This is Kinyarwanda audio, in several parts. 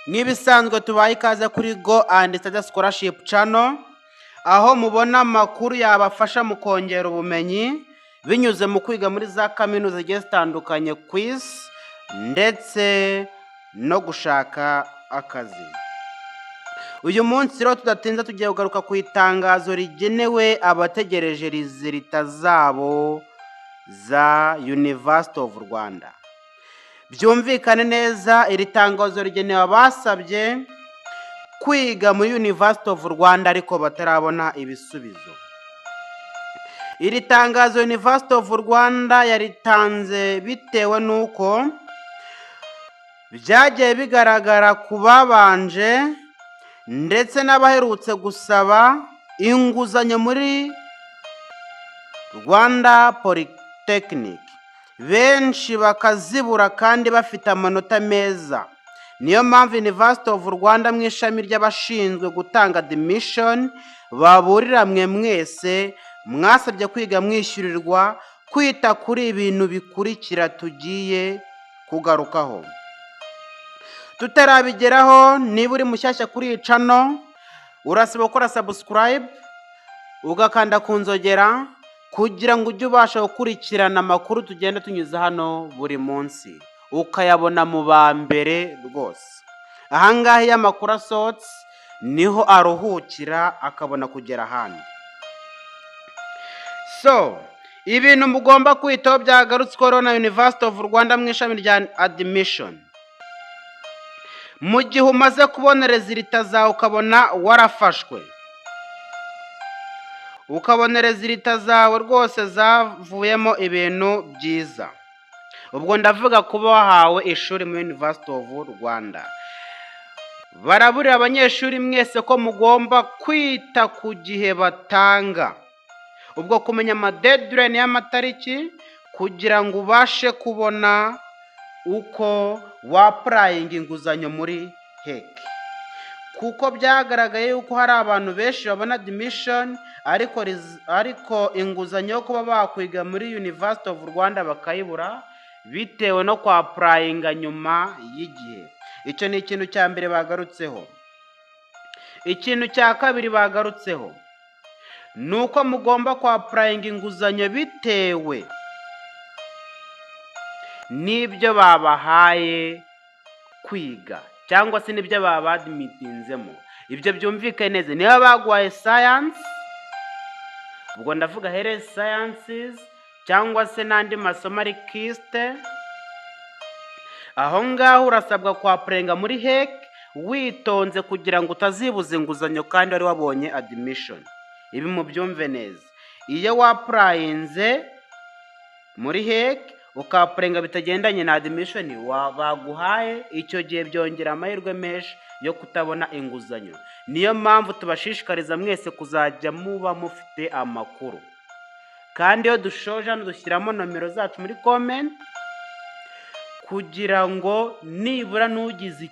Nk'ibisanzwe tubaye ikaze kuri Go and Study Scholarship Channel, aho mubona amakuru yabafasha mu kongera ubumenyi binyuze mu kwiga muri za kaminuza zigiye zitandukanye ku isi ndetse no gushaka akazi. Uyu munsi rero tudatinze tugiye kugaruka ku itangazo rigenewe abategereje rizita zabo za University of Rwanda. Byumvikane neza, iri tangazo rigenewe abasabye kwiga muri University of Rwanda ariko batarabona ibisubizo. Iri tangazo University of Rwanda yaritanze bitewe n'uko byagiye bigaragara ku babanje ndetse n'abaherutse gusaba inguzanyo muri Rwanda Polytechnic, benshi bakazibura kandi bafite amanota meza. Niyo mpamvu University of Rwanda mu ishami ry'abashinzwe gutanga admission baburira mwe mwese mwasabye kwiga mwishyurirwa kwita kuri ibintu bikurikira tugiye kugarukaho. Tutarabigeraho, niba uri mushyashya kuri iyi channel urasaba gukora subscribe ugakanda ku nzogera kugira ngo ujye ubasha gukurikirana amakuru tugenda tunyuza hano buri munsi ukayabona mu ba mbere rwose. Ahangaha iyo amakuru asohotse niho aruhukira akabona kugera ahandi. Ibintu mugomba kwitaho byagarutsweho na University of Rwanda mu ishami rya admission. Mu gihe umaze kubona rezilita zawe ukabona warafashwe, ukabona rezilita zawe rwose zavuyemo ibintu byiza, ubwo ndavuga kuba wahawe ishuri muri University of Rwanda, baraburira abanyeshuri mwese ko mugomba kwita ku gihe batanga, ubwo kumenya deadline y'amatariki kugira ngo ubashe kubona uko wapurayinga inguzanyo muri HEC, kuko byagaragaye yuko hari abantu benshi babona admission ariko inguzanyo yo kuba bakwiga muri University of Rwanda bakayibura bitewe no kwapurayinga nyuma y'igihe. Icyo ni ikintu cya mbere bagarutseho. Ikintu cya kabiri bagarutseho ni uko mugomba kwapurayinga inguzanyo bitewe n'ibyo babahaye kwiga cyangwa se n'ibyo babadmitinzemo. Ibyo byumvikane neza. Niba baguhaye science, ubwo ndavuga health sciences cyangwa se n'andi masomo ari kiste, aho ngaho urasabwa kwapurayinga muri HEC witonze kugira ngo utazibuza inguzanyo kandi wari wabonye admission. Ibi mubyumve neza. Iyo wapurayinze muri HEC ukapurayinga bitagendanye na admission baguhaye, icyo gihe byongera amahirwe menshi yo kutabona inguzanyo. Niyo mpamvu tubashishikariza mwese kuzajya muba mufite amakuru, kandi iyo dushoje hano dushyiramo nomero zacu muri comment kugira ngo nibura n'ugize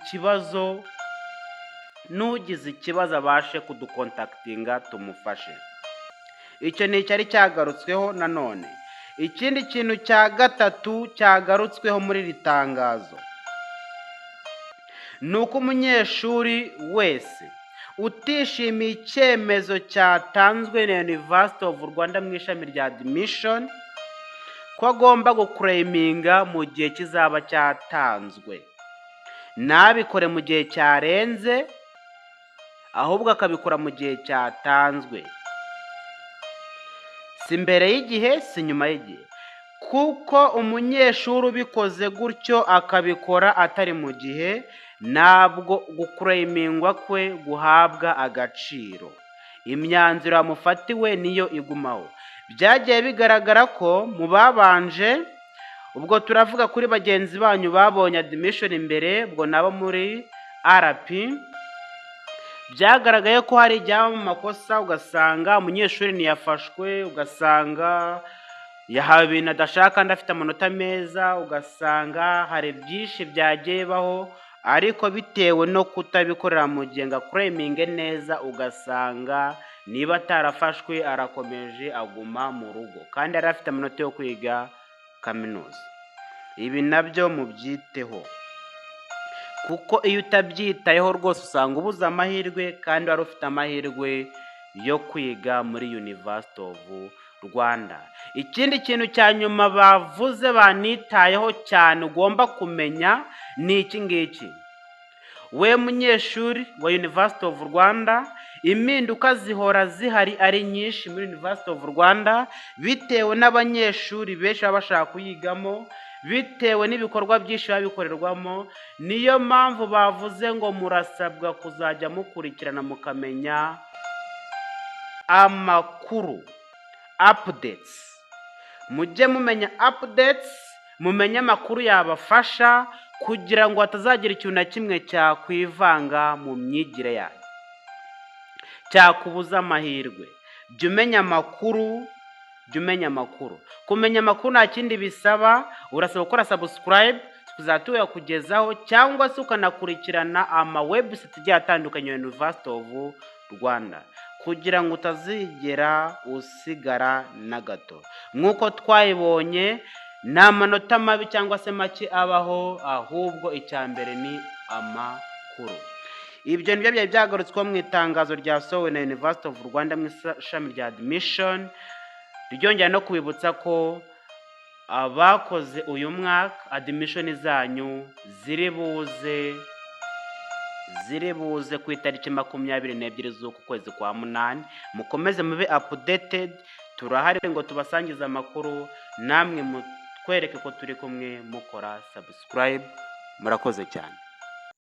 ikibazo abashe kudukontakitinga tumufashe. Icyo ni icyari cyagarutsweho. Nanone ikindi kintu cya gatatu cyagarutsweho muri iri tangazo ni uko umunyeshuri wese utishimiye icyemezo cyatanzwe na University of Rwanda mu ishami rya admission ko agomba gukureyiminga mu gihe kizaba cyatanzwe, ntabikore mu gihe cyarenze, ahubwo akabikora mu gihe cyatanzwe, si mbere y'igihe si nyuma y'igihe, kuko umunyeshuri ubikoze gutyo akabikora atari mu gihe, ntabwo gukureyimingwa kwe guhabwa agaciro, imyanzuro yamufatiwe niyo igumaho. Byagiye bigaragara ko mu babanje, ubwo turavuga kuri bagenzi banyu babonye admission imbere, ubwo nabo muri RP, byagaragaye ko hari ijyamo mu makosa, ugasanga umunyeshuri ntiyafashwe, ugasanga yahawe ibintu adashaka kandi afite amanota meza, ugasanga hari byinshi byagiye baho, ariko bitewe no kutabikorera mu gihe ngo akureyiminge neza, ugasanga niba atarafashwe arakomeje aguma mu rugo kandi yari afite amanota yo kwiga kaminuza. Ibi nabyo mubyiteho. kuko iyo utabyitayeho rwose usanga ubuze amahirwe kandi wari ufite amahirwe yo kwiga muri University of Rwanda. Ikindi kintu cya nyuma bavuze banitayeho cyane ugomba kumenya ni iki ngiki: we munyeshuri wa University of Rwanda, impinduka zihora zihari ari nyinshi muri University of Rwanda bitewe n'abanyeshuri benshi baba bashaka kuyigamo, bitewe n'ibikorwa byinshi biba bikorerwamo. Niyo mpamvu bavuze ngo murasabwa kuzajya mukurikirana mukamenya amakuru, updates. Mujye mumenya updates, mumenye amakuru yabafasha kugira ngo hatazagira ikintu na kimwe cyakwivanga mu myigire yayo, cyakubuza amahirwe. Jya umenya amakuru, jya umenya amakuru. Kumenya amakuru nta kindi bisaba, urasaba gukora subscribe tuzatuye kugezaho, cyangwa se ukanakurikirana ama website agiye atandukanye ya University of Rwanda kugira ngo utazigera usigara na gato. Nk'uko twayibonye nta manota mabi cyangwa se make abaho, ahubwo icya mbere ni amakuru. Ibyo nibyo byari byagarutsweho mu itangazo ryasohowe na University of Rwanda mu ishami rya admission, ryongera no kubibutsa ko abakoze uyu mwaka admission zanyu ziri buze ku itariki 22 z'uku kwezi kwa munani. Mukomeze mube updated, turahari ngo tubasangize amakuru, namwe mutwereke ko turi kumwe mukora subscribe. Murakoze cyane.